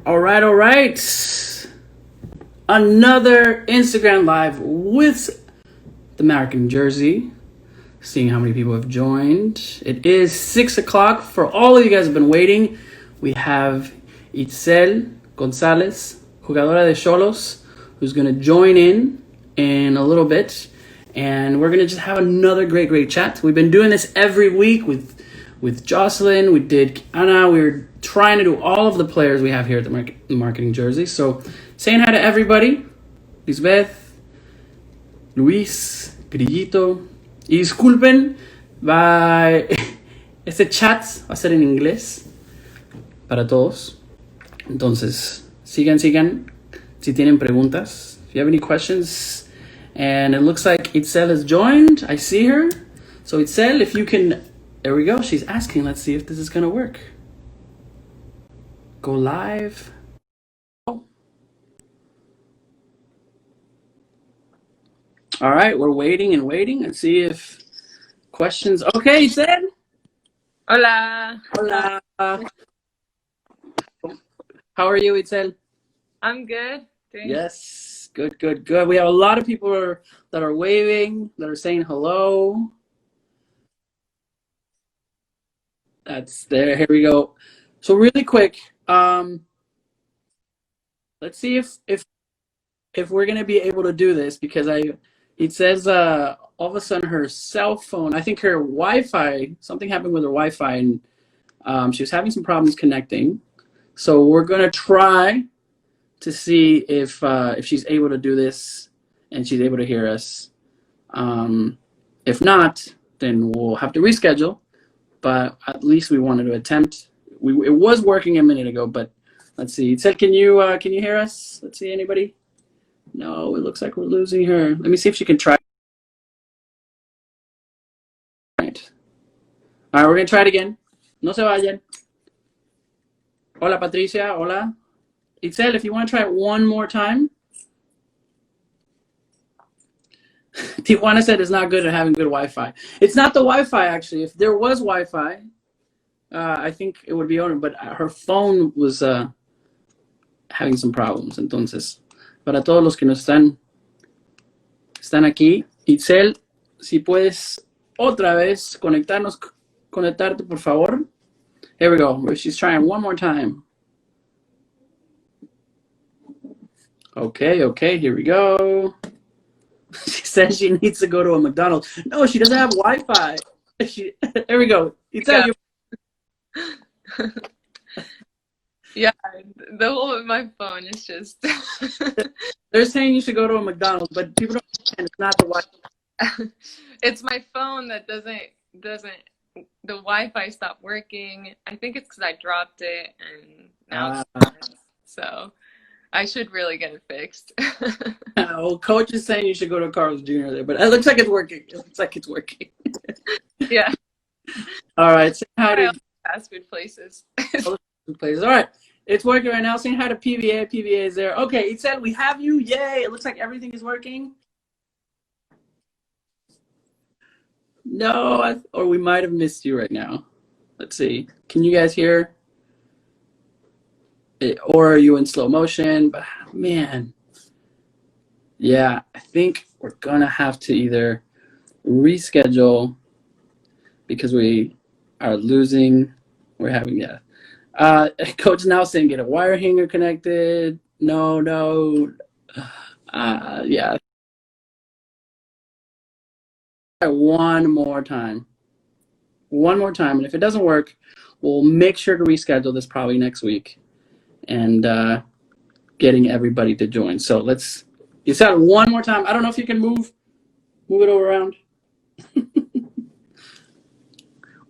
All right, all right. Another Instagram Live with the American Jersey. Seeing how many people have joined. It is 6 o'clock. For all of you guys who have been waiting, we have Itzel Gonzalez, jugadora de Xolos, who's going to join in a little bit. And we're going to just have another great chat. We've been doing this every week with Jocelyn. We did Anna. We were trying to do all of the players we have here at the Marketing Jersey. So saying hi to everybody. Lisbeth, Luis, Grillito. Y disculpen, este chat va a ser en inglés para todos. Entonces, sigan. Si tienen preguntas, if you have any questions. And it looks like Itzel has joined. I see her. So Itzel, if you can, there we go. She's asking. Let's see if this is going to work. Go live. All right, we're waiting and see if questions. Okay, Itzel. Hola. Hola. How are you, Itzel? I'm good. Thanks. Yes, good. We have a lot of people that are waving, that are saying hello. That's there. Here we go. So really quick, let's see if we're gonna be able to do this because it says all of a sudden her cell phone, I think her Wi-Fi, something happened with her Wi-Fi, and she was having some problems connecting. So we're gonna try to see if she's able to do this and she's able to hear us. If not, then we'll have to reschedule. But at least we wanted to attempt. It was working a minute ago, but let's see. Itzel, can you hear us? Let's see, anybody? No, it looks like we're losing her. Let me see if she can try. Right. All right, we're gonna try it again. No se vayan. Hola, Patricia. Hola. Itzel, if you want to try it one more time. Tijuana said it's not good at having good Wi-Fi. It's not the Wi-Fi, actually. If there was Wi-Fi, I think it would be on, but her phone was having some problems. Entonces, para todos los que nos están aquí, Itzel, si puedes otra vez conectarte, por favor. Here we go. She's trying one more time. Okay, here we go. She says she needs to go to a McDonald's. No, she doesn't have Wi-Fi. There we go. Itzel, yeah, the whole of my phone is just. They're saying you should go to a McDonald's, but people don't understand it's not the Wi-Fi. It's my phone that doesn't. The Wi-Fi stopped working. I think it's because I dropped it, and now so I should really get it fixed. Well, coach is saying you should go to Carl's Jr. there, but it looks like it's working. Yeah. All right. Say hi to fast food places. All right. It's working right now. Saying hi to PVA. PVA is there. Okay. It said we have you. Yay. It looks like everything is working. No, or we might have missed you right now. Let's see. Can you guys hear? Or are you in slow motion? But man, yeah, I think we're gonna have to either reschedule because we are losing. We're having coach now saying get a wire hanger connected. No. Yeah. One more time, and if it doesn't work, we'll make sure to reschedule this probably next week. And getting everybody to join. So you said one more time. I don't know if you can move it over around.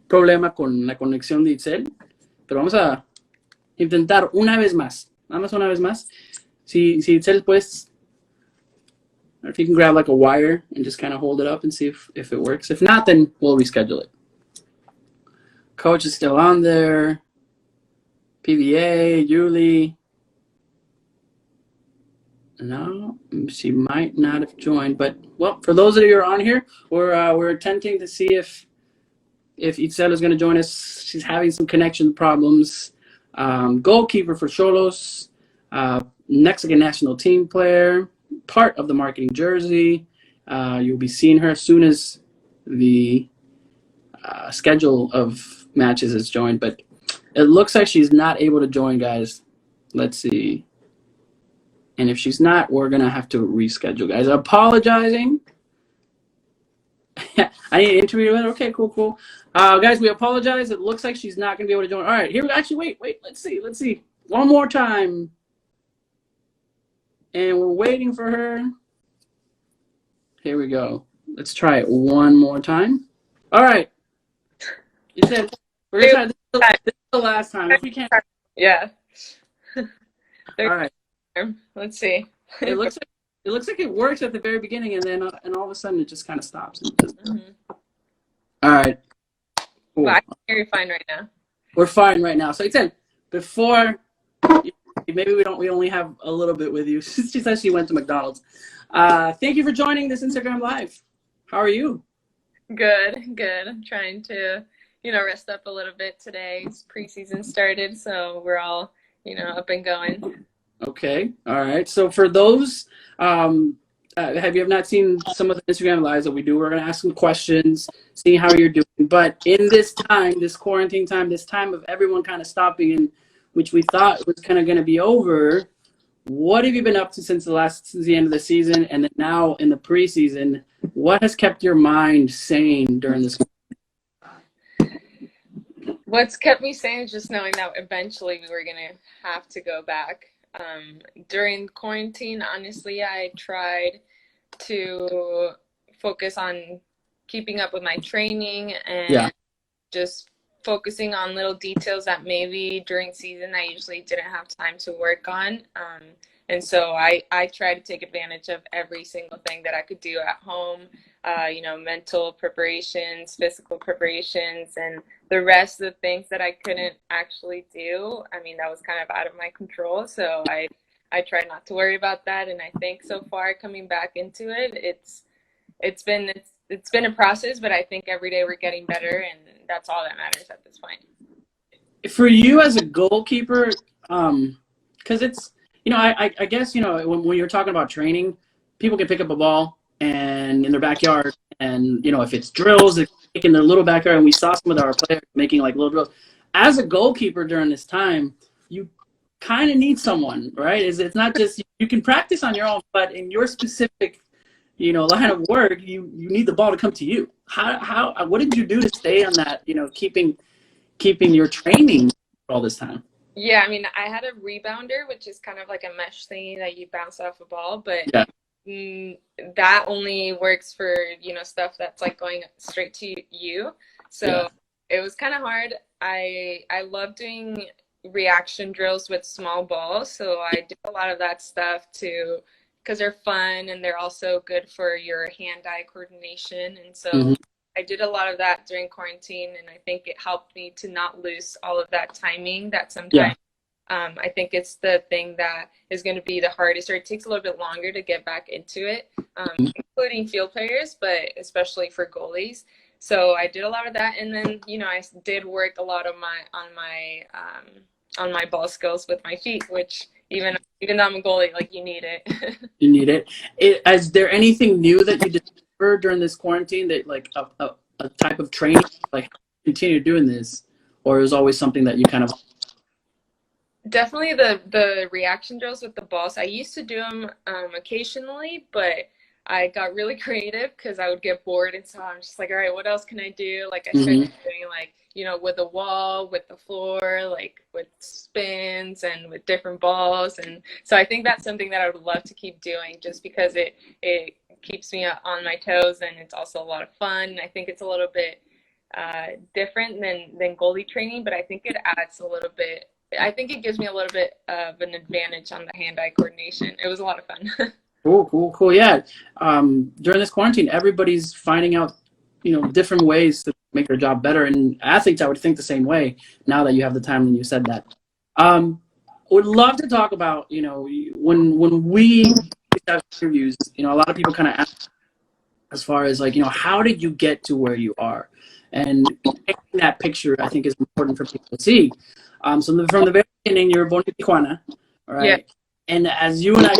Problema con la conexión de Itzel, pero vamos a intentar una vez más. Nada más una vez más. Si Itzel, pues, if you can grab like a wire and just kind of hold it up and see if it works. If not, then we'll reschedule it. Coach is still on there. PVA, Yuli. No, she might not have joined. But, well, for those of you who are on here, we're attempting to see if Itzel is going to join us. She's having some connection problems. Goalkeeper for Cholos, Mexican national team player, part of the marketing jersey. You'll be seeing her as soon as the schedule of matches is joined, but it looks like she's not able to join, guys. Let's see. And if she's not, we're going to have to reschedule, guys. Apologizing. I need to interview her. Okay, cool. Guys, we apologize. It looks like she's not going to be able to join. All right, here we go. Actually, wait. Let's see. One more time. And we're waiting for her. Here we go. Let's try it one more time. All right. You said we're going to try this is the last time. If we can't. Yeah. All right. Let's see. It looks like it works at the very beginning, and then and all of a sudden it just kind of stops. All right. Cool. Well, I can hear you fine right now. We're fine right now. So Itzel, before maybe we only have a little bit with you. She said she went to McDonald's. Thank you for joining this Instagram Live. How are you? Good. I'm trying to, rest up a little bit today. It's preseason started, so we're all, up and going. Okay. All right. So for those, have you not seen some of the Instagram Lives that we do? We're going to ask some questions, see how you're doing. But in this time, this quarantine time, this time of everyone kind of stopping, and which we thought was kind of going to be over, what have you been up to since the end of the season, and then now in the preseason? What has kept your mind sane during this? What's kept me sane is just knowing that eventually we were going to have to go back. During quarantine, honestly, I tried to focus on keeping up with my training and just focusing on little details that maybe during season I usually didn't have time to work on. And so I try to take advantage of every single thing that I could do at home, mental preparations, physical preparations, and the rest of the things that I couldn't actually do. I mean, that was kind of out of my control. So I try not to worry about that. And I think so far coming back into it, it's been a process, but I think every day we're getting better, and that's all that matters at this point. For you as a goalkeeper, because it's, I guess, when you're talking about training, people can pick up a ball and in their backyard, and, if it's drills, it's in their little backyard, and we saw some of our players making like little drills. As a goalkeeper during this time, you kind of need someone, right? It's not just, you can practice on your own, but in your specific, line of work, you need the ball to come to you. What did you do to stay on that, keeping your training all this time? Yeah, I mean, I had a rebounder, which is kind of like a mesh thing that you bounce off a ball, but that only works for, stuff that's like going straight to you. So it was kind of hard. I love doing reaction drills with small balls. So I did a lot of that stuff too, because they're fun and they're also good for your hand-eye coordination. And so I did a lot of that during quarantine, and I think it helped me to not lose all of that timing that sometimes I think it's the thing that is going to be the hardest, or it takes a little bit longer to get back into it, including field players, but especially for goalies. So I did a lot of that, and then I did work a lot of on my ball skills with my feet, which even though I'm a goalie, like, you need it. You need it. Is there anything new that you discovered during this quarantine, that like a type of training, like continue doing this, or it was always something that you kind of? Definitely the reaction drills with the balls. I used to do them occasionally, but I got really creative because I would get bored, and so I'm just like, all right, what else can I do? Like, I started doing like, with the wall, with the floor, like with spins and with different balls. And so I think that's something that I would love to keep doing, just because it keeps me on my toes, and it's also a lot of fun. I think it's a little bit different than goalie training, but I think it adds a little bit. I think it gives me a little bit of an advantage on the hand-eye coordination. It was a lot of fun. Cool. Yeah. During this quarantine, everybody's finding out, different ways to make their job better. And athletes, I would think the same way now that you have the time and you said that. Would love to talk about, when we have interviews, a lot of people kind of ask as far as like, how did you get to where you are? And taking that picture, I think, is important for people to see. From the very beginning, you were born in Tijuana, all Yeah. right? And as you and I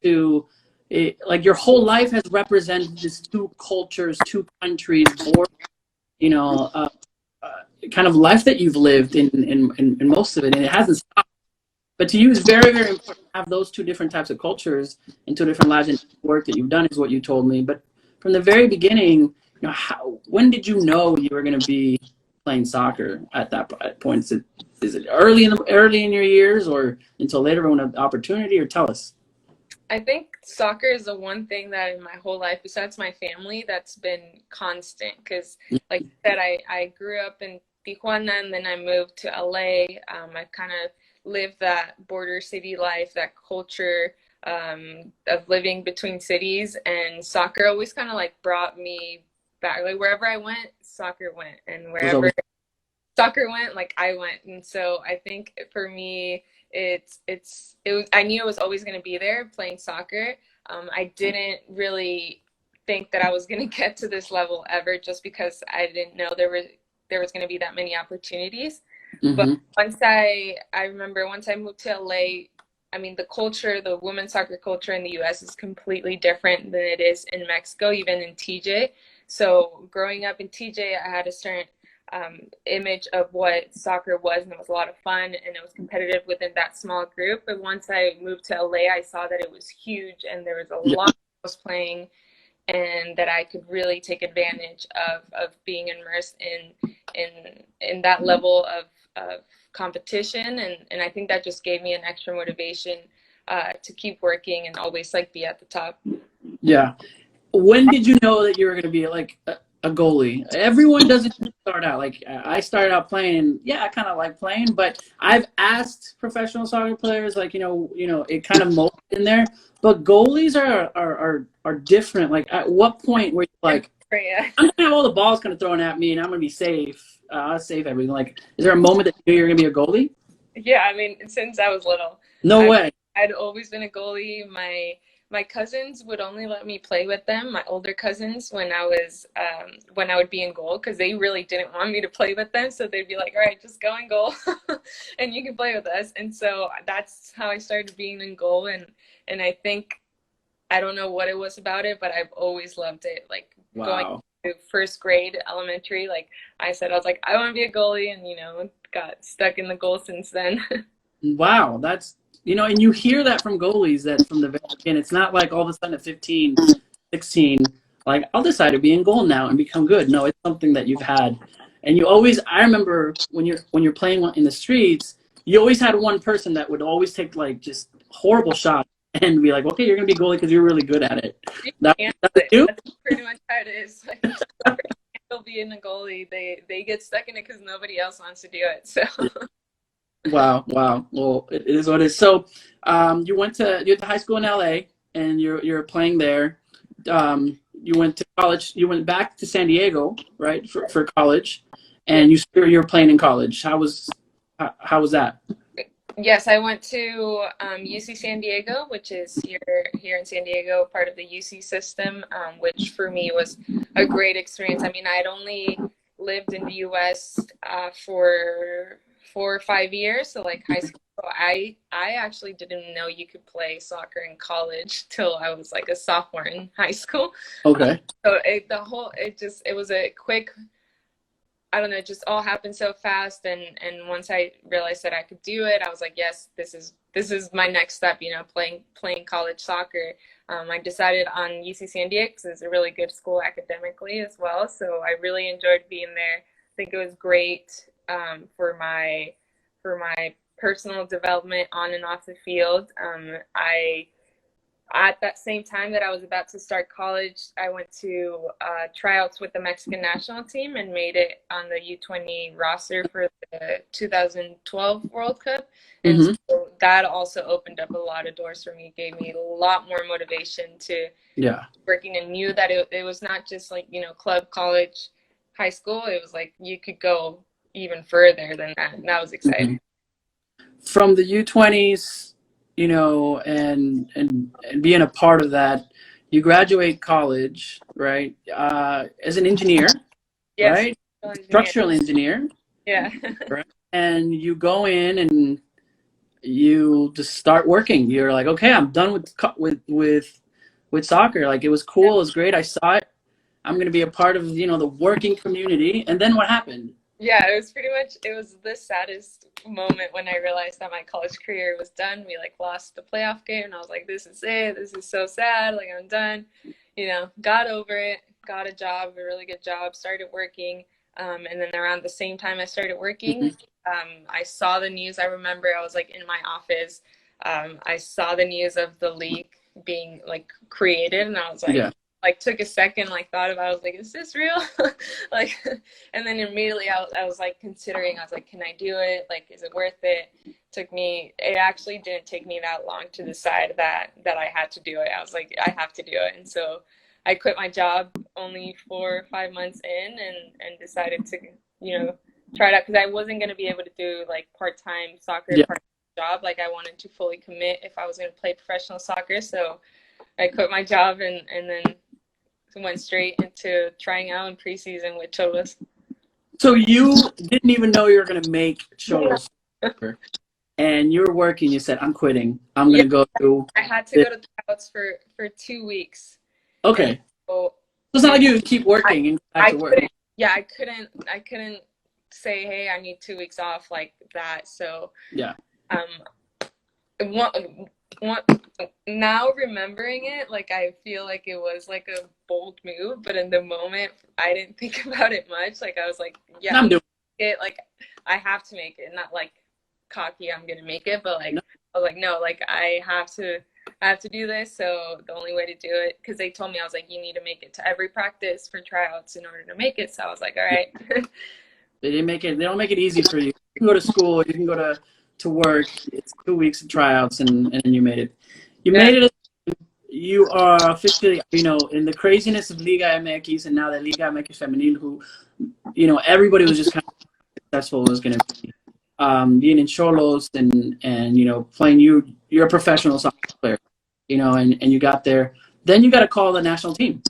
to like your whole life has represented these two cultures, two countries, you know, uh, kind of life that you've lived in most of it, and it hasn't stopped. But to you, it's very, very important to have those two different types of cultures and two different lives and work that you've done is what you told me. But from the very beginning, when did you know you were going to be playing soccer at that point? Is it early in your years or until later when an opportunity, or tell us? I think soccer is the one thing that in my whole life, besides my family, that's been constant. Because, like you said, I grew up in Tijuana and then I moved to LA. I've kind of lived that border city life, that culture of living between cities. And soccer always kind of like brought me back. Like wherever I went, soccer went. And wherever soccer went, like I went. And so I think for me, it was, I knew it was always going to be there playing soccer. I didn't really think that I was going to get to this level ever, just because I didn't know there was going to be that many opportunities. But I remember once I moved to LA, I mean, the culture, the women's soccer culture in the US is completely different than it is in Mexico, even in TJ. So growing up in TJ, I had a certain image of what soccer was, and it was a lot of fun and it was competitive within that small group. But once I moved to LA, I saw that it was huge and there was a lot of girls playing, and that I could really take advantage of being immersed in that level of competition, and I think that just gave me an extra motivation to keep working and always like be at the top. Yeah. When did you know that you were going to be like a goalie? Everyone doesn't start out like I started out playing. Yeah, I kind of like playing, but I've asked professional soccer players, like it kind of molds in there. But goalies are different. Like, at what point were you like, Yeah. I'm gonna have all the balls kind of thrown at me, and I'm gonna be safe. I'll save everything. Like, is there a moment that you knew you're gonna be a goalie? Yeah, I mean, since I was little. No way. I'd always been a goalie. My cousins would only let me play with them, my older cousins, when I would be in goal, because they really didn't want me to play with them. So they'd be like, all right, just go in goal and you can play with us. And so that's how I started being in goal. And I think, I don't know what it was about it, but I've always loved it. Like going to first grade elementary, like I said, I was like, I want to be a goalie, and got stuck in the goal since then. Wow, that's and you hear that from goalies, that from the very beginning. It's not like all of a sudden at 15, 16, like, I'll decide to be in goal now and become good. No, it's something that you've had. And I remember when you're playing in the streets, you always had one person that would always take like just horrible shots and be like, okay, you're gonna be goalie because you're really good at it. That's you? That's pretty much how it is. Like, they'll be in the goalie. They get stuck in it because nobody else wants to do it. So. Wow. Well, it is what it is. So, you went to high school in LA, and you're playing there. You went to college. You went back to San Diego, right, for college, and you're playing in college. How was that? Yes, I went to UC San Diego, which is here in San Diego, part of the UC system, which for me was a great experience. I mean, I had only lived in the U.S. For 4 or 5 years, so like high school. I actually didn't know you could play soccer in college till I was like a sophomore in high school. Okay. So it was a quick, I don't know, it just all happened so fast, and once I realized that I could do it, I was like, yes, this is my next step, playing college soccer. I decided on UC San Diego because it's a really good school academically as well, so I really enjoyed being there. I think it was great for my personal development on and off the field. At that same time that I was about to start college, I went to tryouts with the Mexican national team and made it on the U20 roster for the 2012 World Cup. And so that also opened up a lot of doors for me, gave me a lot more motivation to working, and knew that it was not just like, club, college, high school. It was like you could go even further than that. And that was exciting. From the U20s, and being a part of that, you graduate college, right? As an engineer, Yes, right? Structural engineer. Yeah. Right. and you go in and you just start working. You're like, okay, I'm done with soccer. Like, it was cool, it was great. I saw it. I'm gonna be a part of the working community. And then what happened? Yeah, it was pretty much, it was the saddest moment when I realized that my college career was done. We like lost the playoff game and I was like, this is it. This is so sad. Like, I'm done. Got over it, got a job, a really good job, started working. And then around the same time I started working, I saw the news. I remember I was like in my office. I saw the news of the league being like created and I was Yeah. like took a second, like thought about it. I was like, is this real? Like, and then immediately I was like considering, I was like, can I do it? Like, is it worth it? It actually didn't take me that long to decide that I had to do it. I was like, I have to do it. And so I quit my job only 4 or 5 months in and decided to, try it out because I wasn't going to be able to do like part-time soccer, Yeah. part-time job. Like, I wanted to fully commit if I was going to play professional soccer. So I quit my job and then went straight into trying out in preseason with Cholos. So you didn't even know you were gonna make Cholos, and you were working. You said, I'm quitting. I'm Yeah, gonna go to I had to this. go to tryouts for 2 weeks, and Okay. so So it's not like you keep I working and go back I to work. couldn't, yeah, I couldn't say, hey, I need 2 weeks off like that. So Yeah. um one, one, now remembering it, like I feel like it was like a bold move, but in the moment I didn't think about it much. Like, I was like, yeah, I'm I'm doing it. Like, I have to make it, not like cocky, I'm gonna make it, but like no. I was like, no, like I have to do this. So the only way to do it, because they told me, I was like, you need to make it to every practice for tryouts in order to make it. So I was like, all right. They didn't make it. They don't make it easy for you. You can go to school. You can go to work. It's 2 weeks of tryouts, and you made it. You Yeah. made it. You are officially, in the craziness of Liga MX and now the Liga MX Femenil, who, everybody was just kind of successful was going to be. Being in Cholos and playing you're a professional soccer player, and you got there. Then you got to call the national team,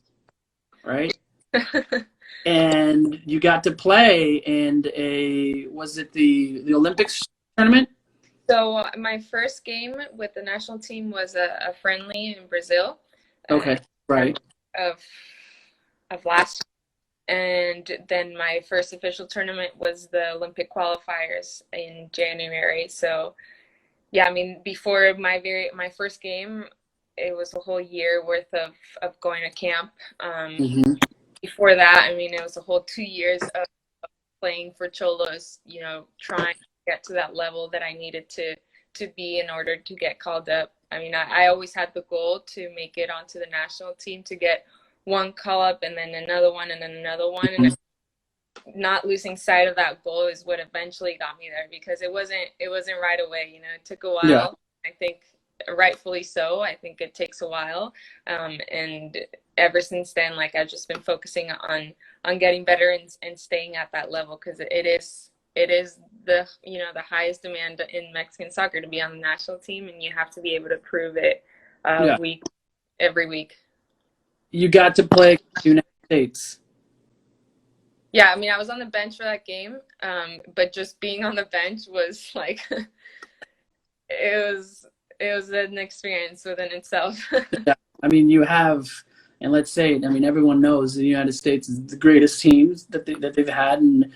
right? And you got to play in was it the Olympics tournament? So my first game with the national team was a friendly in Brazil, Okay, right. of last year. And then my first official tournament was the Olympic qualifiers in January. So yeah, I mean, before my first game, it was a whole year worth of going to camp. Hmm. Before that, I mean, it was a whole 2 years of playing for Cholos, trying to get to that level that I needed to be in order to get called up. I mean, I always had the goal to make it onto the national team, to get one call up and then another one and then another one. And not losing sight of that goal is what eventually got me there, because it wasn't right away. It took a Yeah. while. I think rightfully so. I think it takes a while, and ever since then, like, I've just been focusing on getting better and staying at that level, because it is the highest demand in Mexican soccer to be on the national team, and you have to be able to prove it Yeah. every week. You got to play United States. Yeah, I mean, I was on the bench for that game, but just being on the bench was like it was an experience within itself. Yeah. I mean, you have, and let's say, I mean, everyone knows the United States is the greatest teams that they've had, and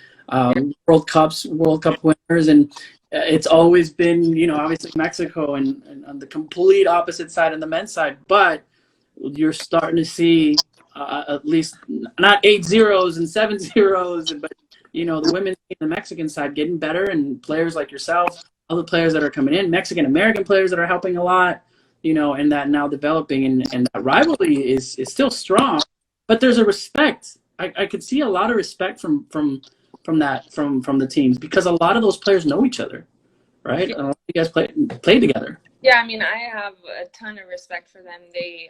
World Cup winners, and it's always been, obviously Mexico, and on the complete opposite side on the men's side, but you're starting to see at least not 8-0s and 7-0s, but the women's team, the Mexican side getting better, and players like yourself, other players that are coming in, Mexican American players that are helping a lot, and that now developing, and that rivalry is still strong, but there's a respect. I could see a lot of respect from the teams, because a lot of those players know each other, right? A lot of you guys play together. Yeah, I mean, I have a ton of respect for them. They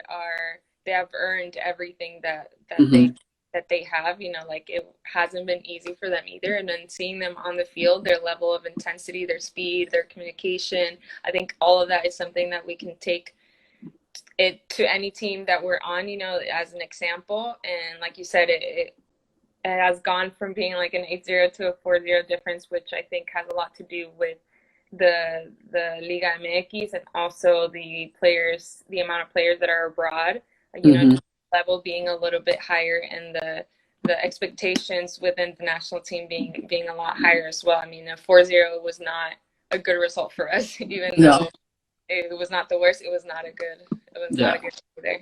have earned everything Mm-hmm. that they have. Like, it hasn't been easy for them either. And then seeing them on the field, their level of intensity, their speed, their communication, I think all of that is something that we can take it to any team that we're on, as an example. And like you said, it has gone from being like an 8-0 to a 4-0 difference, which I think has a lot to do with the Liga MX and also the players, the amount of players that are abroad. You know, level being a little bit higher, and the expectations within the national team being a lot higher as well. I mean, a 4-0 was not a good result for us, even though it was not the worst. It was not a good there.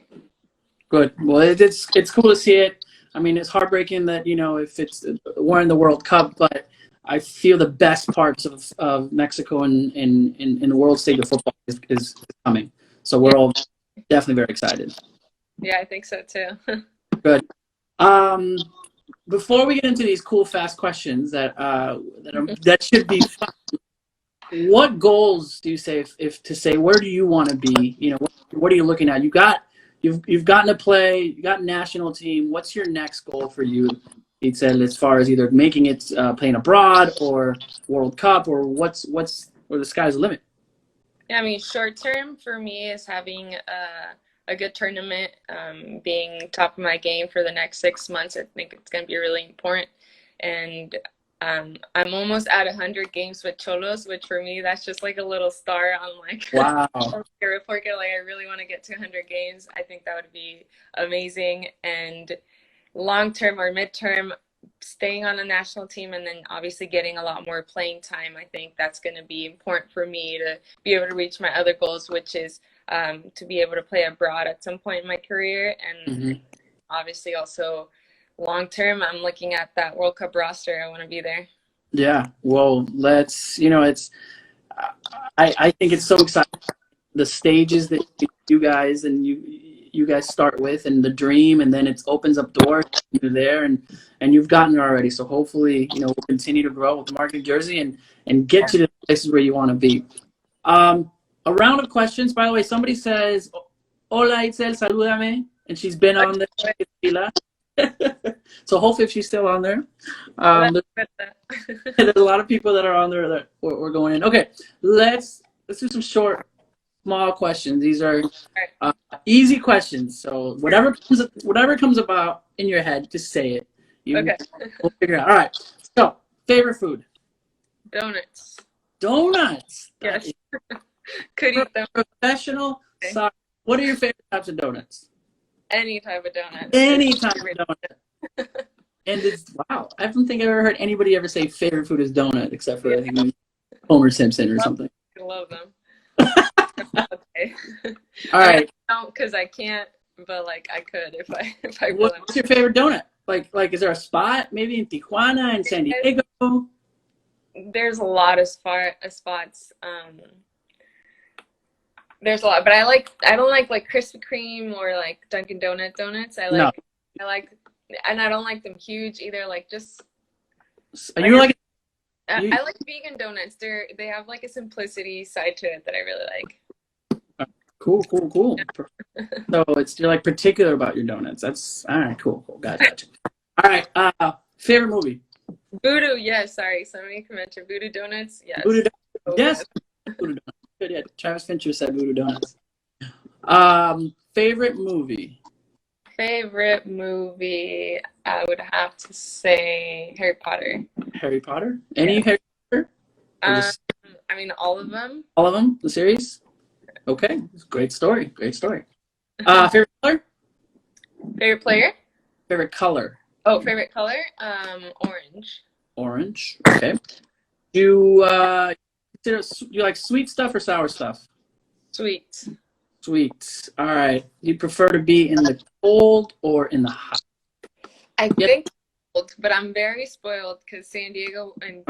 Good. Well, it's cool to see it. I mean, it's heartbreaking that, you know, if we're in the World Cup, but I feel the best parts of Mexico and in the world stage of football is coming. So we're all definitely very excited. Yeah, I think so too. Good. Before we get into these cool, fast questions that should be fun, what goals do you say if to say where do you want to be? You know, what are you looking at? You've gotten to play, you got national team. What's your next goal for you, Itzel, as far as either making it playing abroad or World Cup, or what's or the sky's the limit? Yeah, I mean, short term for me is having a good tournament, being top of my game for the next 6 months. I think it's going to be really important. And I'm almost at 100 games with Cholos, which for me, that's just like a little star on like wow. a report card. Like, I really want to get to 100 games. I think that would be amazing. And long term or midterm, staying on the national team, and then obviously getting a lot more playing time. I think that's going to be important for me to be able to reach my other goals, which is to be able to play abroad at some point in my career. And obviously also long term, I'm looking at that World Cup roster. I want to be there. Yeah. Well, I think it's so exciting. The stages that you guys start with, and the dream, and then it opens up doors. You're there, and you've gotten there already. So hopefully, you know, we'll continue to grow with the Marketing Jersey and get you to the places where you want to be. A round of questions. By the way, somebody says, "Hola Itzel, salúdame," and she's been on there. So hopefully, if she's still on there, there's a lot of people that are on there that we're going in. Okay, let's do some short, small questions. These are easy questions. So whatever comes about in your head, just say it. Okay. We'll figure it out. All right. So, favorite food? Donuts. Donuts. Yes. Could eat them. Professional. Okay. What are your favorite types of donuts? Any type of donut. Any type of donut. And wow, I don't think I've ever heard anybody ever say favorite food is donut, except for I think Homer Simpson or something. I love them. Okay. All right. I don't, because I can't, but like I could if I really What's want. your favorite donut? Like is there a spot maybe in Tijuana and San Diego? There's a lot of spots. There's a lot, but I don't like Krispy Kreme or like Dunkin' donuts. I like, and I don't like them huge either. Like just. I like vegan donuts. They have like a simplicity side to it that I really like. Cool. So you're like particular about your donuts. That's all right. Cool. Gotcha. All right. Favorite movie? Voodoo. Yes. Sorry. Somebody can mention Voodoo Donuts. Yes. Voodoo Donuts. Yes. Voodoo Donuts. Good. Yeah. Travis Fincher said Voodoo Donuts. Favorite movie? Favorite movie? I would have to say Harry Potter. Harry Potter? Any Harry Potter? I mean, all of them. All of them? The series? Okay. Great story. Favorite color? Favorite player? Favorite color? Oh, favorite color? Orange. Orange. Okay. Do you like sweet stuff or sour stuff? Sweet. Sweet. All right. Do you prefer to be in the cold or in the hot? I think cold, but I'm very spoiled because San Diego and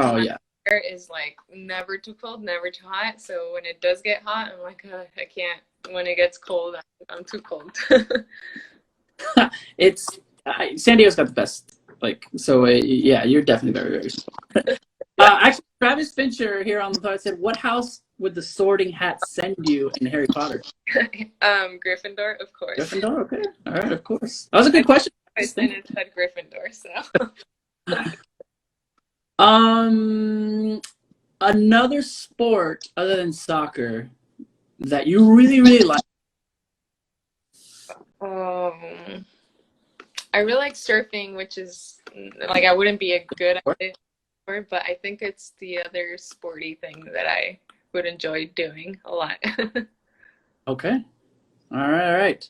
is like never too cold, never too hot. So when it does get hot, I'm like, I can't. When it gets cold, I'm too cold. San Diego's got the best. Yeah, you're definitely very, very spoiled. Actually, Travis Fincher here on the pod said, "What house would the Sorting Hat send you in Harry Potter?" Gryffindor, of course. Gryffindor, okay. All right, of course. That was a good question. I said Gryffindor, so. Another sport other than soccer that you really, really like. I really like surfing, which is like I wouldn't be a good at it, but I think it's the other sporty thing that I would enjoy doing a lot. Okay. All right.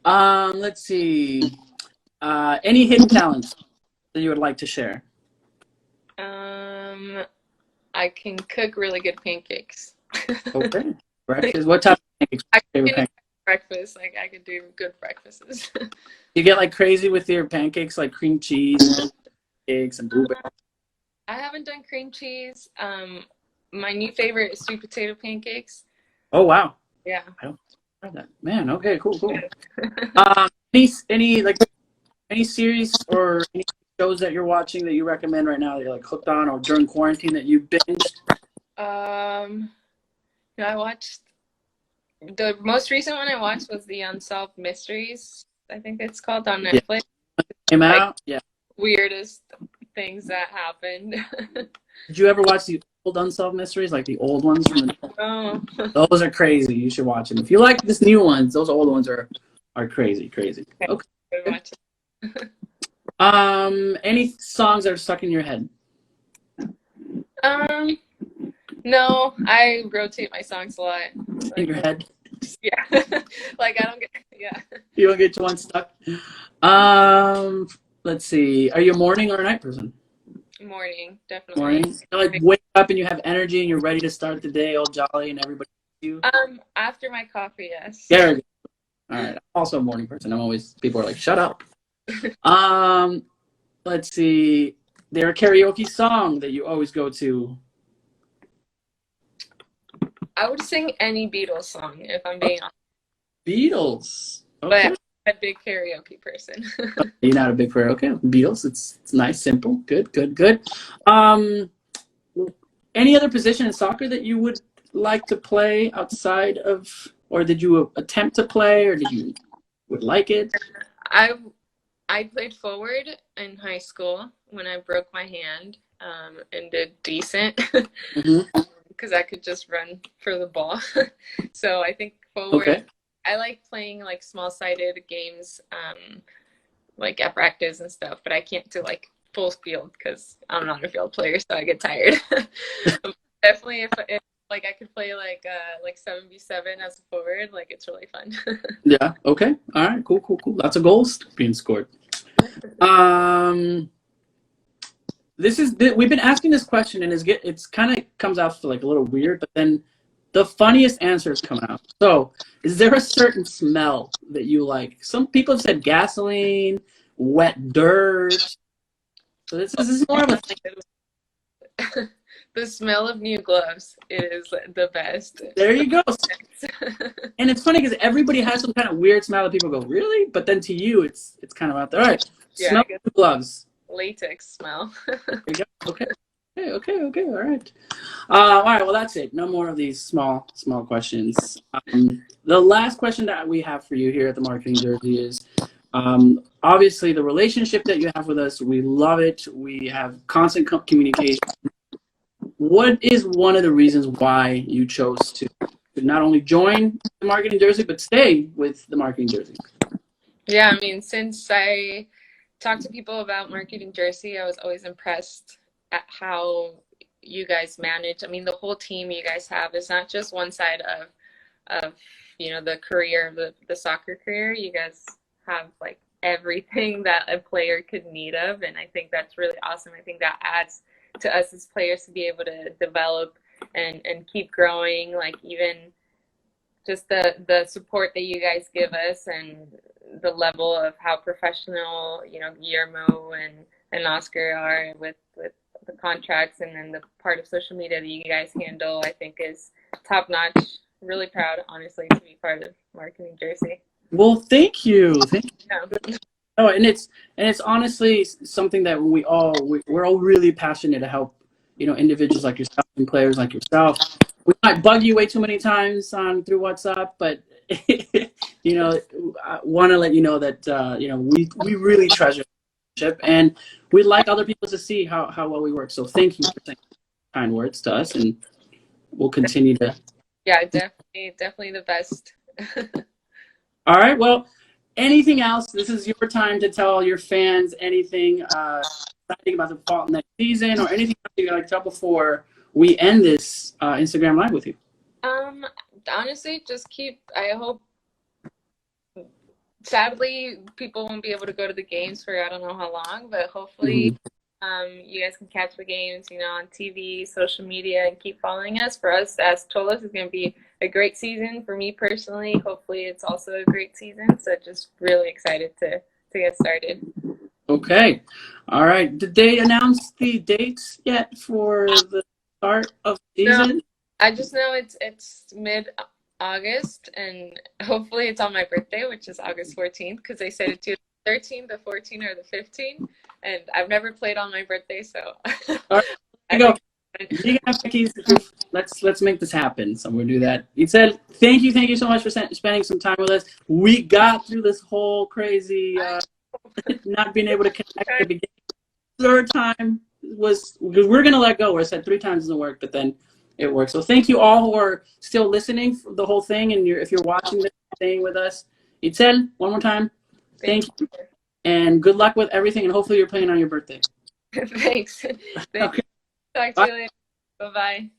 Let's see. Any hidden talents that you would like to share? I can cook really good pancakes. Okay. Breakfast. What type of pancakes? I Favorite can pancakes? breakfast. Like I could do good breakfasts. You get like crazy with your pancakes, like cream cheese, pancakes, and blueberry. I haven't done cream cheese. My new favorite is sweet potato pancakes. Oh wow. Yeah. I don't try that. Man, okay, cool. Any series or any shows that you're watching that you recommend right now that you're like hooked on, or during quarantine that you binged? I watched the most recent one I watched was the Unsolved Mysteries. I think it's called on Netflix. Came Like out? Yeah. weirdest things that happened. Did you ever watch the old Unsolved Mysteries, like the old ones from the Oh. Those are crazy. You should watch them. If you like this new ones, those old ones are crazy. Okay. Any songs that are stuck in your head? No, I rotate my songs a lot. In your head? Yeah. Like I don't get, yeah. You don't get one stuck. Let's see. Are you a morning or a night person? Morning, definitely. Morning. You like wake up and you have energy and you're ready to start the day all jolly and everybody you. After my coffee, yes. There we go. All right. I'm also a morning person. People are like, shut up. Let's see. There a karaoke song that you always go to? I would sing any Beatles song if I'm being honest. Beatles. Okay. But I'm a big karaoke person. You're not a big fan. Okay. Beatles. It's nice, simple. Good. Any other position in soccer that you would like to play outside of, or did you attempt to play, or did you would like it? I played forward in high school when I broke my hand, and did decent because I could just run for the ball. So I think forward. Okay. I like playing like small-sided games, like at practice and stuff, but I can't do like full field because I'm not a field player, so I get tired. Definitely, if like I could play like 7v7 as a forward, like it's really fun. Yeah. Okay. All right. Cool. Lots of goals being scored. We've been asking this question, and it's kind of comes out like a little weird, but then the funniest answers come out. So, is there a certain smell that you like? Some people have said gasoline, wet dirt. So this is more of a thing. The smell of new gloves is the best. There you go. And it's funny because everybody has some kind of weird smell that people go, really? But then to you, it's kind of out there. All right. Yeah, smell the gloves. Latex smell. There you go. Okay. All right. All right. Well, that's it. No more of these small questions. The last question that we have for you here at the Marketing Jersey is, obviously, the relationship that you have with us. We love it. We have constant communication. What is one of the reasons why you chose to not only join the Marketing Jersey, but stay with the Marketing Jersey? Yeah, I mean, since I talked to people about Marketing Jersey, I was always impressed at how you guys manage. I mean, the whole team you guys have is not just one side of the career, the soccer career. You guys have like everything that a player could need of, and I think that's really awesome. I think that adds to us as players to be able to develop and keep growing, like even just the support that you guys give us and the level of how professional, Guillermo and Oscar are with the contracts, and then the part of social media that you guys handle, I think is top notch. Really proud, honestly, to be part of Marketing Jersey. Well, thank you. Yeah. Oh, and it's honestly something that we're all really passionate to help, individuals like yourself and players like yourself. We might bug you way too many times through WhatsApp, but I want to let you know that we really treasure the relationship, and we'd like other people to see how well we work. So thank you for saying kind words to us, and we'll continue to. Yeah, definitely the best. All right. Well, anything else, this is your time to tell your fans anything exciting about the fall next season, or anything else you'd like to tell before we end this Instagram live with you. Honestly, just I hope, sadly, people won't be able to go to the games for I don't know how long, but hopefully you guys can catch the games, on TV, social media, and keep following us. For us as Cholos, it's going to be a great season. For me personally, hopefully it's also a great season. So just really excited to get started. Okay. All right. Did they announce the dates yet for the start of the season? No, I just know it's mid-August, and hopefully it's on my birthday, which is August 14th, because they said it's either the 13th, the 14th, or the 15th. And I've never played on my birthday, so all right, let's make this happen. So we'll do that. Itzel, thank you so much for spending some time with us. We got through this whole crazy not being able to connect at the beginning. Third time was because we're gonna let go. I said 3 times doesn't work, but then it works. So thank you all who are still listening for the whole thing, and if you're watching this, staying with us. Itzel, one more time, thank you. And good luck with everything, and hopefully you're playing on your birthday. Thanks. Okay. Talk to you later. Bye-bye.